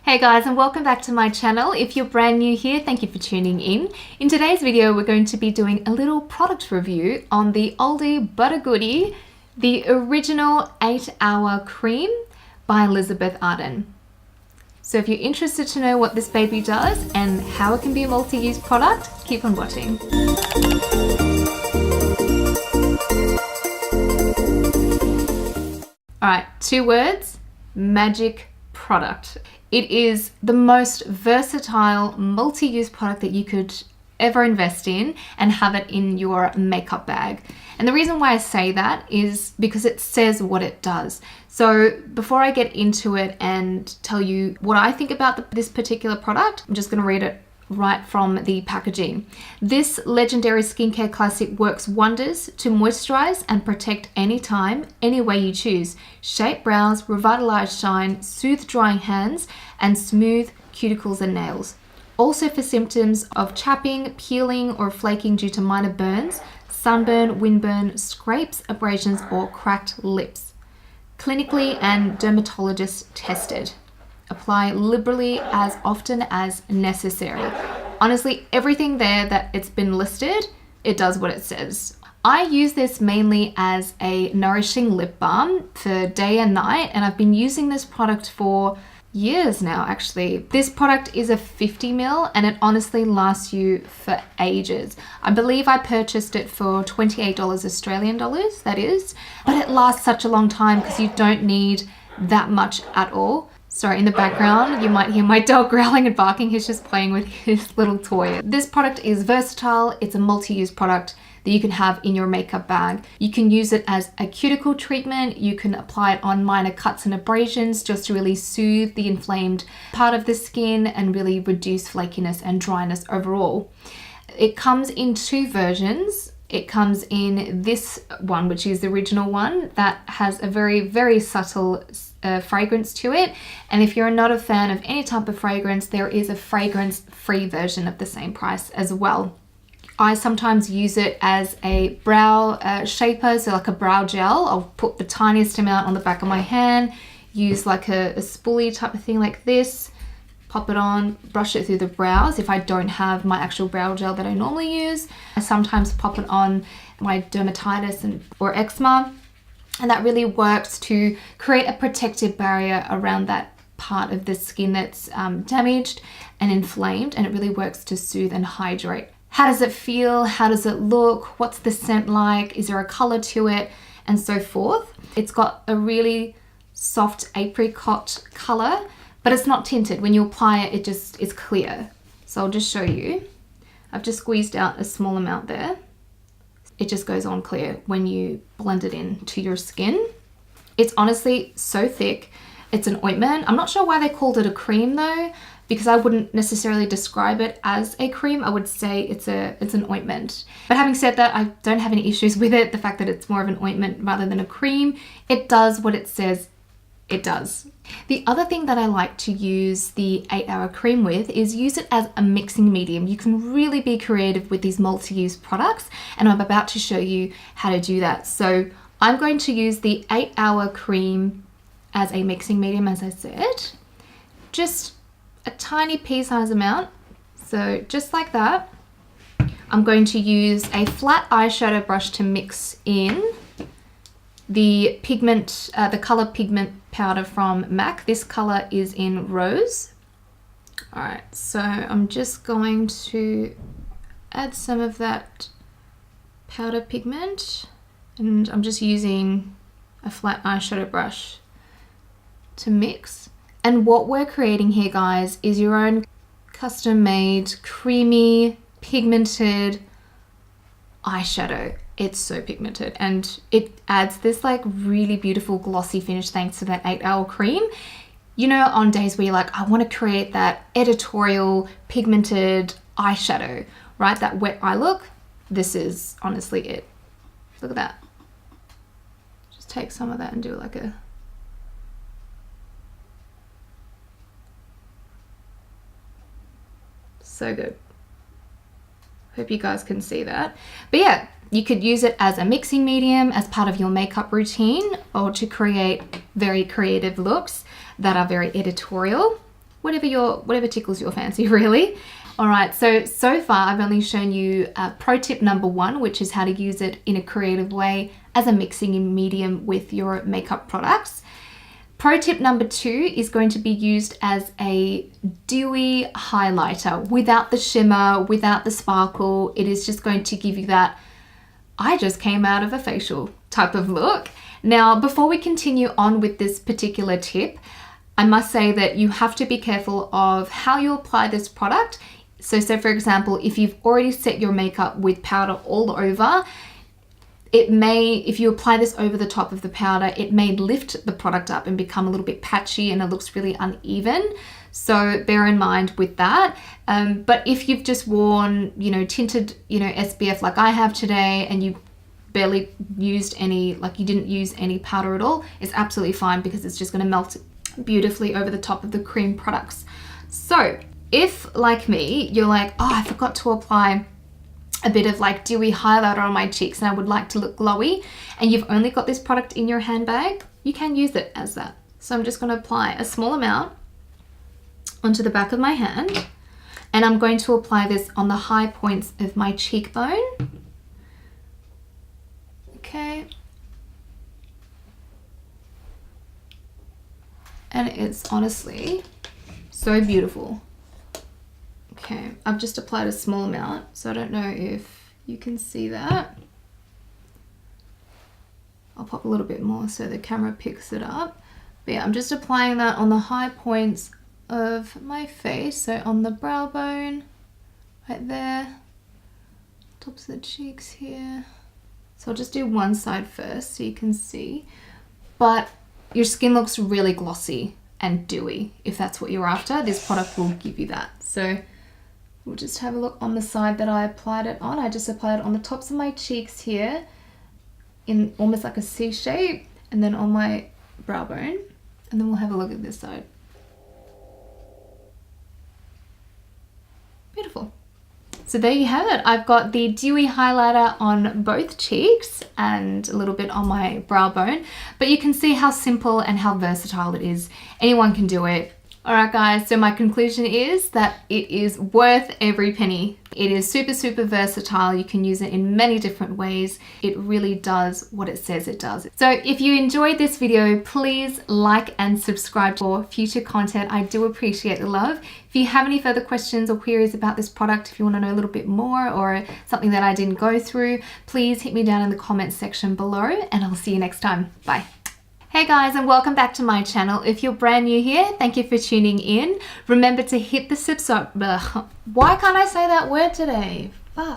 Hey guys, and welcome back to my channel. If you're brand new here, thank you for tuning in. In today's video, we're going to be doing a little product review on the oldie but a goodie, the original 8-hour cream by Elizabeth Arden. So if you're interested to know what this baby does and how it can be a multi-use product, keep on watching. All right, 2 words, magic product. It is the most versatile multi-use product that you could ever invest in and have it in your makeup bag. And the reason why I say that is because it says what it does. So before I get into it and tell you what I think about this particular product, I'm just going to read it right from the packaging. This legendary skincare classic works wonders to moisturize and protect anytime, any way you choose. Shape brows, revitalize shine, soothe drying hands, and smooth cuticles and nails. Also for symptoms of chapping, peeling, or flaking due to minor burns, sunburn, windburn, scrapes, abrasions, or cracked lips. Clinically and dermatologist tested. Apply liberally as often as necessary. Honestly, everything there that it's been listed, it does what it says. I use this mainly as a nourishing lip balm for day and night, and I've been using this product for years now actually. This product is a 50ml and it honestly lasts you for ages. I believe I purchased it for $28 Australian dollars, that is, but it lasts such a long time because you don't need that much at all. Sorry, in the background, you might hear my dog growling and barking. He's just playing with his little toy. This product is versatile. It's a multi-use product that you can have in your makeup bag. You can use it as a cuticle treatment. You can apply it on minor cuts and abrasions just to really soothe the inflamed part of the skin and really reduce flakiness and dryness overall. It comes in 2 versions. It comes in this one, which is the original one that has a very, very subtle fragrance to it. And if you're not a fan of any type of fragrance, there is a fragrance-free version of the same price as well. I sometimes use it as a brow shaper, so like a brow gel. I'll put the tiniest amount on the back of my hand, use like a spoolie type of thing like this, pop it on, brush it through the brows. If I don't have my actual brow gel that I normally use, I sometimes pop it on my dermatitis or eczema, and that really works to create a protective barrier around that part of the skin that's damaged and inflamed, and it really works to soothe and hydrate. How does it feel? How does it look? What's the scent like? Is there a color to it? And so forth. It's got a really soft apricot color, but it's not tinted. When you apply it, it just is clear. So I'll just show you. I've just squeezed out a small amount there. It just goes on clear when you blend it into your skin. It's honestly so thick. It's an ointment. I'm not sure why they called it a cream though, because I wouldn't necessarily describe it as a cream. I would say it's an ointment. But having said that, I don't have any issues with it. The fact that it's more of an ointment rather than a cream, it does what it says it does. The other thing that I like to use the 8-hour cream with is use it as a mixing medium. You can really be creative with these multi-use products, and I'm about to show you how to do that. So I'm going to use the 8-hour cream as a mixing medium, as I said. Just a tiny pea-sized amount. So just like that. I'm going to use a flat eyeshadow brush to mix in the pigment, the color pigment powder from MAC. This color is in Rose. All right, so I'm just going to add some of that powder pigment, and I'm just using a flat eyeshadow brush to mix. And what we're creating here, guys, is your own custom-made, creamy, pigmented eyeshadow. It's so pigmented and it adds this like really beautiful glossy finish thanks to that 8-hour cream. You know, on days where you're like, I want to create that editorial pigmented eyeshadow, right? That wet eye look. This is honestly it. Look at that. Just take some of that and do like a... So good. Hope you guys can see that. But yeah, you could use it as a mixing medium, as part of your makeup routine, or to create very creative looks that are very editorial. whatever tickles your fancy, really. All right, so far I've only shown you pro tip number 1, which is how to use it in a creative way as a mixing medium with your makeup products. Pro tip number 2 is going to be used as a dewy highlighter without the shimmer, without the sparkle. It is just going to give you that I just came out of a facial type of look. Now, before we continue on with this particular tip, I must say that you have to be careful of how you apply this product. So for example, if you've already set your makeup with powder all over, it may, if you apply this over the top of the powder, it may lift the product up and become a little bit patchy and it looks really uneven. So bear in mind with that. But if you've just worn, tinted, SPF like I have today, and you barely used any, like you didn't use any powder at all, it's absolutely fine because it's just going to melt beautifully over the top of the cream products. So if, like me, you're like, oh, I forgot to apply a bit of like dewy highlighter on my cheeks and I would like to look glowy, and you've only got this product in your handbag, you can use it as that. So I'm just going to apply a small amount onto the back of my hand, and I'm going to apply this on the high points of my cheekbone. Okay. And it's honestly so beautiful. Okay, I've just applied a small amount, so I don't know if you can see that. I'll pop a little bit more so the camera picks it up. But yeah, I'm just applying that on the high points of my face, so on the brow bone, right there, tops of the cheeks here. So I'll just do one side first so you can see. But your skin looks really glossy and dewy. If that's what you're after, this product will give you that. So we'll just have a look on the side that I applied it on. I just applied it on the tops of my cheeks here in almost like a C shape, and then on my brow bone. And then we'll have a look at this side. Beautiful. So there you have it. I've got the dewy highlighter on both cheeks and a little bit on my brow bone, but you can see how simple and how versatile it is. Anyone can do it. Alright guys, so my conclusion is that it is worth every penny. It is super, super versatile. You can use it in many different ways. It really does what it says it does. So if you enjoyed this video, please like and subscribe for future content. I do appreciate the love. If you have any further questions or queries about this product, if you want to know a little bit more or something that I didn't go through, please hit me down in the comments section below, and I'll see you next time. Bye. Hey guys, and welcome back to my channel. If you're brand new here, thank you for tuning in. Remember to hit the subscribe. Why can't I say that word today? Fuck.